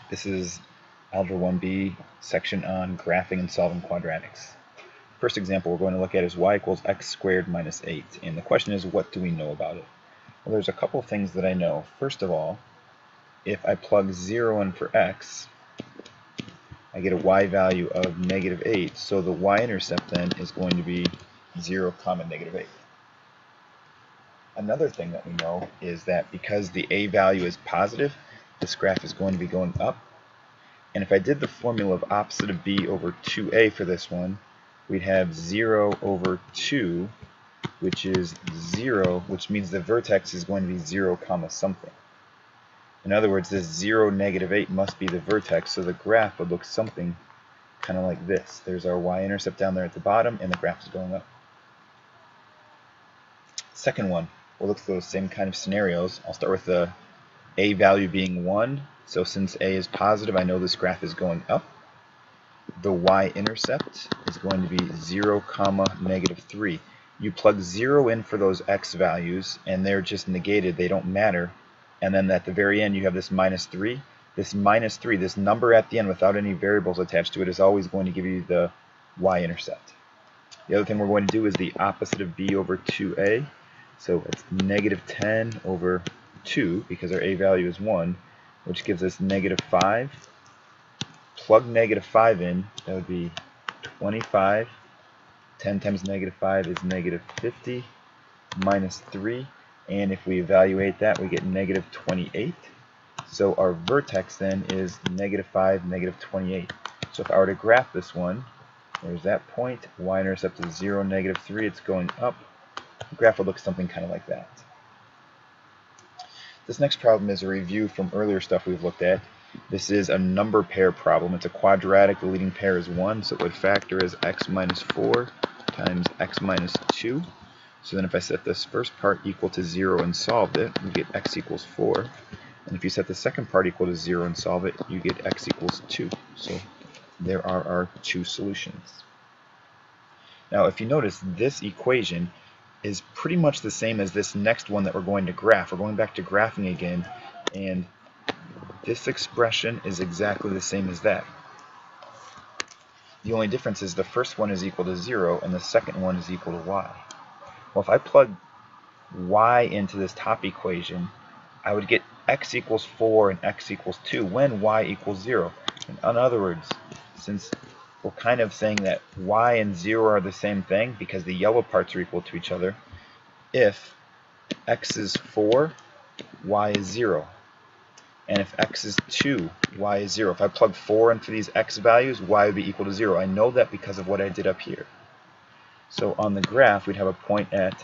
This is Algebra 1b section on graphing and solving quadratics. First example we're going to look at is y equals x squared minus 8. And the question is, what do we know about it? Well, there's a couple things that I know. First of all, if I plug 0 in for x, I get a y value of negative 8. So the y-intercept then is going to be 0, negative 8. Another thing that we know is that because the a value is positive, this graph is going to be going up. And if I did the formula of opposite of b over 2a for this one, we'd have 0 over 2, which is 0, which means the vertex is going to be 0, something. In other words, this 0, negative 8 must be the vertex, so the graph would look something kind of like this. There's our y-intercept down there at the bottom, and the graph is going up. Second one, we'll look at those same kind of scenarios. I'll start with the a value being 1. So since a is positive, I know this graph is going up. The y-intercept is going to be 0, negative 3. You plug 0 in for those x values, and they're just negated. They don't matter. And then at the very end, you have this minus 3. This minus 3, this number at the end without any variables attached to it, is always going to give you the y-intercept. The other thing we're going to do is the opposite of b over 2a. So it's negative 10 over 2, because our a value is 1, which gives us negative 5. Plug negative 5 in, that would be 25. 10 times negative 5 is negative 50, minus 3. And if we evaluate that, we get negative 28. So our vertex then is negative 5, negative 28. So if I were to graph this one, there's that point. Y-intercept is 0, negative 3. It's going up. The graph would look something kind of like that. This next problem is a review from earlier stuff we've looked at. This is a number pair problem. It's a quadratic. The leading pair is 1, so it would factor as x minus 4 times x minus 2. So then if I set this first part equal to 0 and solve it, we get x equals 4. And if you set the second part equal to 0 and solve it, you get x equals 2. So there are our two solutions. Now if you notice, this equation is pretty much the same as this next one that we're going to graph. We're going back to graphing again, and this expression is exactly the same as that. The only difference is the first one is equal to 0 and the second one is equal to y. Well, if I plug y into this top equation, I would get x equals 4 and x equals 2 when y equals 0. In other words, since we're kind of saying that y and 0 are the same thing because the yellow parts are equal to each other, if x is 4, y is 0. And if x is 2, y is 0. If I plug 4 in for these x values, y would be equal to 0. I know that because of what I did up here. So on the graph, we'd have a point at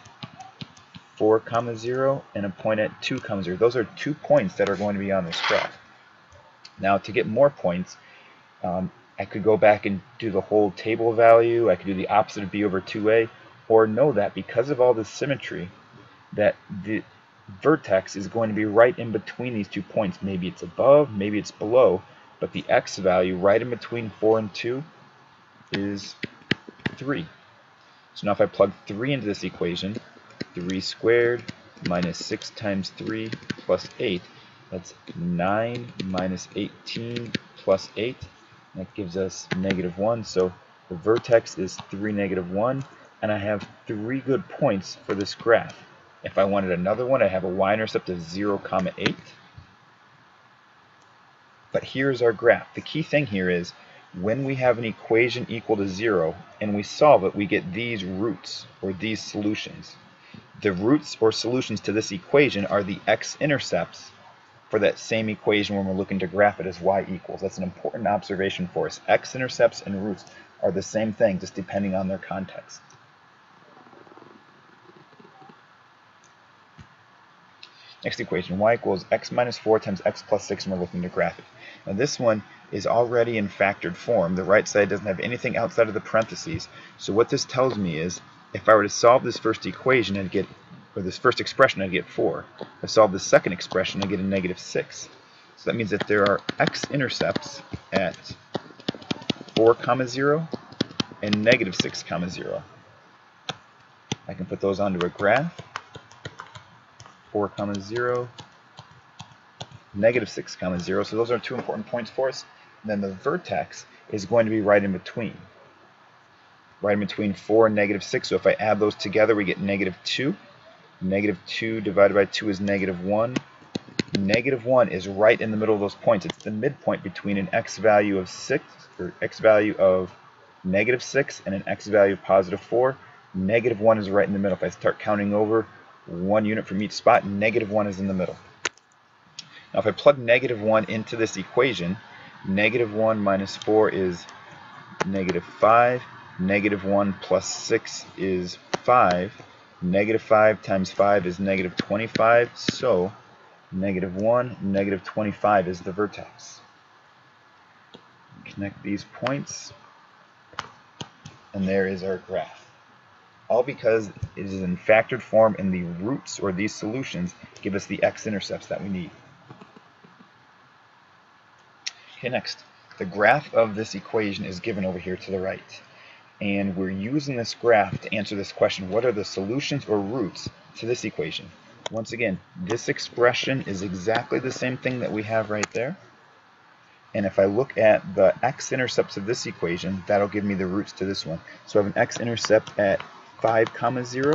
4, 0 and a point at 2, 0. Those are 2 points that are going to be on this graph. Now to get more points, I could go back and do the whole table value. I could do the opposite of b over 2a, or know that because of all this symmetry, that the vertex is going to be right in between these 2 points. Maybe it's above, maybe it's below, but the x value right in between 4 and 2 is 3. So now if I plug 3 into this equation, 3 squared minus 6 times 3 plus 8, that's 9 minus 18 plus 8. That gives us negative 1. So the vertex is 3, negative 1, and I have 3 good points for this graph. If I wanted another one, I have a y-intercept of 0, 8. But here's our graph. The key thing here is when we have an equation equal to 0 and we solve it, we get these roots or these solutions. The roots or solutions to this equation are the x-intercepts for that same equation when we're looking to graph it as y equals. That's an important observation for us. X-intercepts and roots are the same thing, just depending on their context. Next equation, y equals x minus 4 times x plus 6, and we're looking to graph it. Now this one is already in factored form. The right side doesn't have anything outside of the parentheses. So what this tells me is, if I were to solve this first equation, I'd get, or this first expression, I'd get 4. If I solve the second expression, I get a negative 6. So that means that there are x-intercepts at 4, 0 and negative 6, 0. I can put those onto a graph. 4, 0, negative 6 comma 0. So those are two important points for us. And then the vertex is going to be right in between. Right in between 4 and negative 6. So if I add those together, we get negative 2. Negative 2 divided by 2 is negative 1. Negative 1 is right in the middle of those points. It's the midpoint between an x value of 6, or x value of negative 6 and an x value of positive 4. Negative 1 is right in the middle. If I start counting over 1 unit from each spot, negative 1 is in the middle. Now if I plug negative 1 into this equation, negative 1 minus 4 is negative 5. Negative 1 plus 6 is 5. Negative 5 times 5 is negative 25. So negative 1, negative 25 is the vertex. Connect these points, and there is our graph. All because it is in factored form, and the roots, or these solutions, give us the x-intercepts that we need. Okay, next. The graph of this equation is given over here to the right. And we're using this graph to answer this question: what are the solutions or roots to this equation? Once again, this expression is exactly the same thing that we have right there. And if I look at the x-intercepts of this equation, that'll give me the roots to this one. So I have an x-intercept at 5 comma 0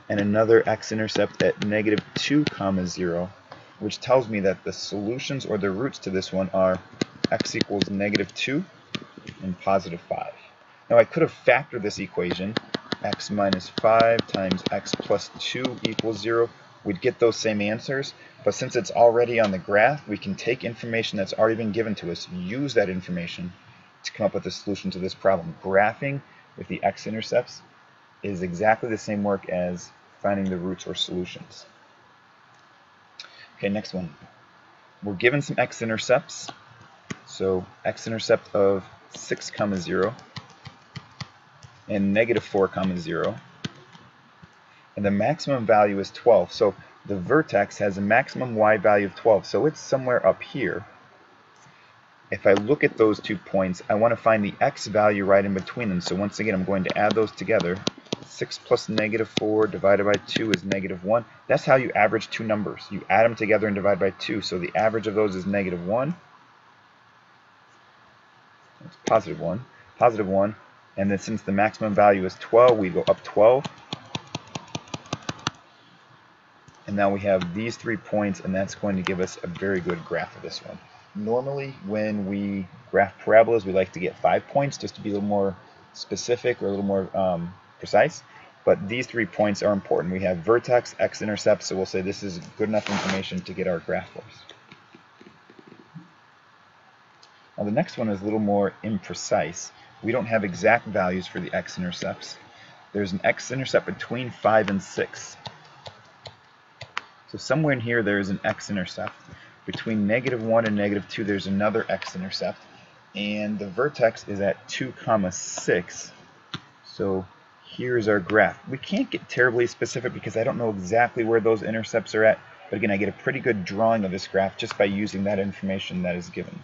and another x-intercept at negative 2 comma 0, which tells me that the solutions or the roots to this one are x equals negative 2 and positive 5. Now I could have factored this equation, x minus 5 times x plus 2 equals 0. We'd get those same answers, but since it's already on the graph, we can take information that's already been given to us, use that information to come up with a solution to this problem. Graphing with the x-intercepts is exactly the same work as finding the roots or solutions. Okay, next one. We're given some x-intercepts. So x-intercept of 6 comma 0 and negative 4 comma 0. And the maximum value is 12. So the vertex has a maximum y value of 12. So it's somewhere up here. If I look at those 2 points, I want to find the x value right in between them. So once again, I'm going to add those together. 6 plus negative 4 divided by 2 is negative 1. That's how you average two numbers. You add them together and divide by 2. So the average of those is negative 1. It's positive 1. Positive 1. And then since the maximum value is 12, we go up 12. And now we have these 3 points, and that's going to give us a very good graph of this one. Normally, when we graph parabolas, we like to get 5 points just to be a little more specific or a little more precise. But these 3 points are important. We have vertex, x-intercept, so we'll say this is good enough information to get our graph for us. Now the next one is a little more imprecise. We don't have exact values for the x-intercepts. There's an x-intercept between 5 and 6. So somewhere in here there is an x-intercept. Between negative 1 and negative 2 there's another x-intercept. And the vertex is at 2 comma 6. So here's our graph. We can't get terribly specific because I don't know exactly where those intercepts are at. But again, I get a pretty good drawing of this graph just by using that information that is given.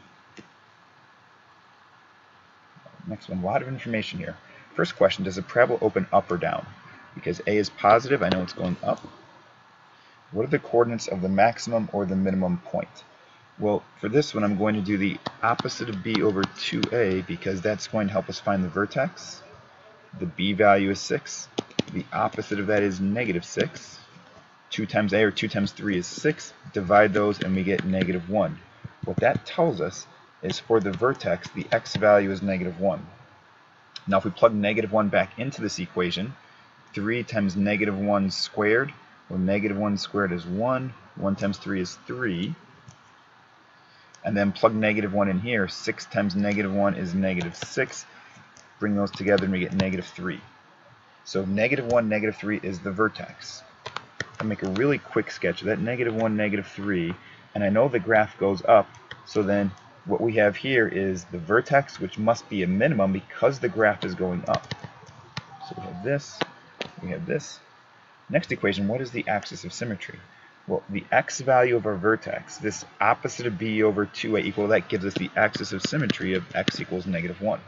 Next one, a lot of information here. First question, does a parabola open up or down? Because A is positive, I know it's going up. What are the coordinates of the maximum or the minimum point? Well, for this one, I'm going to do the opposite of B over 2A because that's going to help us find the vertex. The B value is 6. The opposite of that is negative 6. 2 times A or 2 times 3 is 6. Divide those and we get negative 1. What that tells us is for the vertex, the x value is negative 1. Now if we plug negative 1 back into this equation, 3 times negative 1 squared, well, negative 1 squared is 1. 1 times 3 is 3. And then plug negative 1 in here. 6 times negative 1 is negative 6. Bring those together and we get negative 3. So negative 1, negative 3 is the vertex. I'll make a really quick sketch of that. Negative 1, negative 3. And I know the graph goes up. So then what we have here is the vertex, which must be a minimum because the graph is going up. So we have this. We have this. Next equation, what is the axis of symmetry? Well, the x value of our vertex, this opposite of b over 2a equal that, gives us the axis of symmetry of x equals negative 1.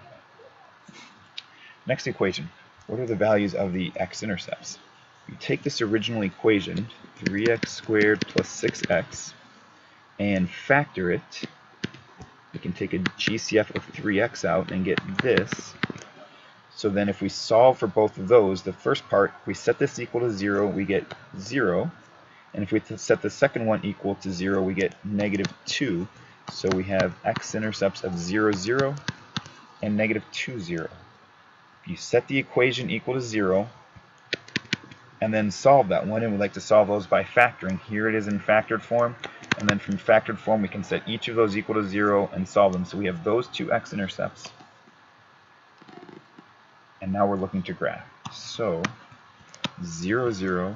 Next equation, what are the values of the x-intercepts? You take this original equation, 3x squared plus 6x, and factor it, we can take a GCF of 3x out and get this. So then if we solve for both of those, the first part, if we set this equal to 0, we get 0. And if we set the second one equal to 0, we get -2. So we have x-intercepts of 0, 0, and -2, 0. If you set the equation equal to 0, and then solve that one, and we like to solve those by factoring. Here it is in factored form, and then from factored form we can set each of those equal to 0 and solve them. So we have those two x-intercepts. And now we're looking to graph. So 0, 0,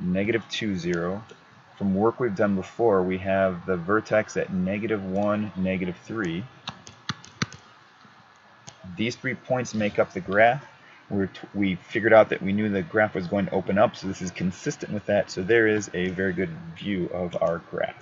-2, 0. From work we've done before, we have the vertex at -1, -3. These 3 points make up the graph. We figured out that we knew the graph was going to open up, so this is consistent with that. So there is a very good view of our graph.